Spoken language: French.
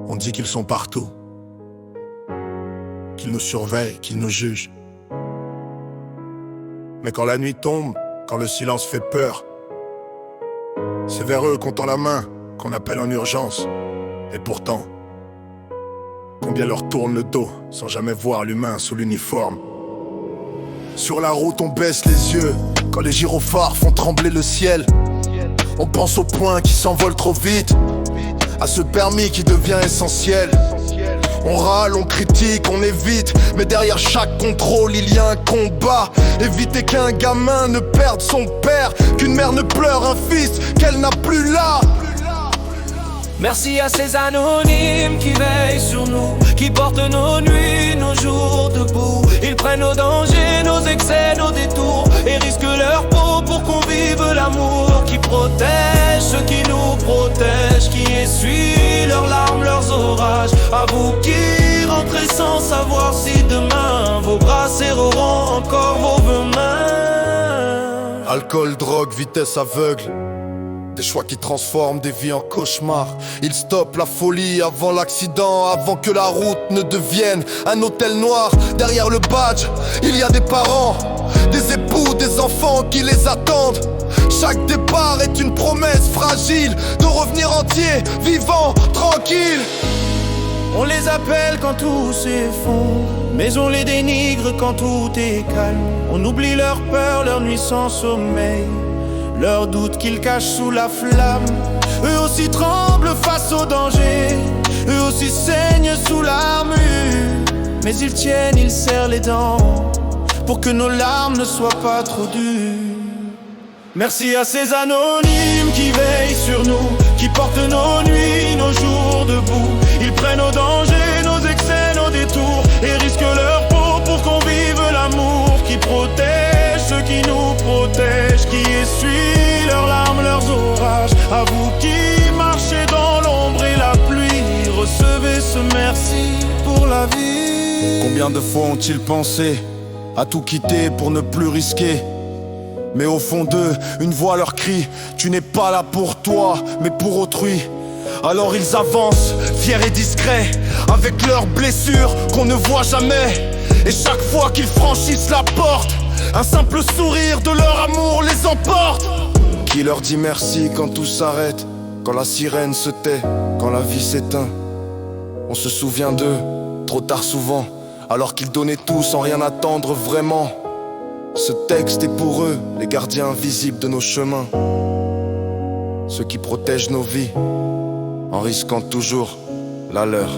On dit qu'ils sont partout, qu'ils nous surveillent, qu'ils nous jugent. Mais quand la nuit tombe, quand le silence fait peur, c'est vers eux qu'on tend la main, qu'on appelle en urgence. Et pourtant, combien leur tournent le dos sans jamais voir l'humain sous l'uniforme. Sur la route on baisse les yeux quand les gyrophares font trembler le ciel. On pense au point qui s'envole trop vite, à ce permis qui devient essentiel. On râle, on critique, on évite, mais derrière chaque contrôle il y a un combat. Éviter qu'un gamin ne perde son père, qu'une mère ne pleure un fils qu'elle n'a plus là. Merci à ces anonymes qui veillent sur nous, qui portent nos nuits, nos jours debout. Ils prennent nos dangers, nos excès, nos détours, et risquent leur peau pour qu'on vive l'amour. Qui protège ceux qui nous protègent, qui essuient leurs larmes, leurs orages. À vous qui rentrez sans savoir si demain vos bras serreront encore vos mains. Alcool, drogue, vitesse aveugle, des choix qui transforment des vies en cauchemars. Ils stoppent la folie avant l'accident, avant que la route ne devienne un hôtel noir. Derrière le badge, il y a des parents, des époux, des enfants qui les attendent. Chaque départ est une promesse fragile de revenir entier, vivant, tranquille. On les appelle quand tout s'effondre, mais on les dénigre quand tout est calme. On oublie leur peur, leur nuit sans sommeil, leurs doutes qu'ils cachent sous la flamme. Eux aussi tremblent face au danger, eux aussi saignent sous l'armure. Mais ils tiennent, ils serrent les dents pour que nos larmes ne soient pas trop dures. Merci à ces anonymes qui veillent sur nous, qui portent nos nuits, nos jours debout. Ils prennent nos dangers, nos excès, nos détours, et risquent leur peau pour qu'on vive l'amour. Qui protège ceux qui nous protègent, qui essuient leurs larmes, leurs orages. À vous qui marchez dans l'ombre et la pluie, recevez ce merci pour la vie. Combien de fois ont-ils pensé à tout quitter pour ne plus risquer? Mais au fond d'eux, une voix leur crie: tu n'es pas là pour toi, mais pour autrui. Alors ils avancent, fiers et discrets, avec leurs blessures qu'on ne voit jamais. Et chaque fois qu'ils franchissent la porte, un simple sourire de leur amour les emporte. Qui leur dit merci quand tout s'arrête, quand la sirène se tait, quand la vie s'éteint. On se souvient d'eux, trop tard souvent, alors qu'ils donnaient tout sans rien attendre vraiment. Ce texte est pour eux, les gardiens invisibles de nos chemins, ceux qui protègent nos vies en risquant toujours la leur.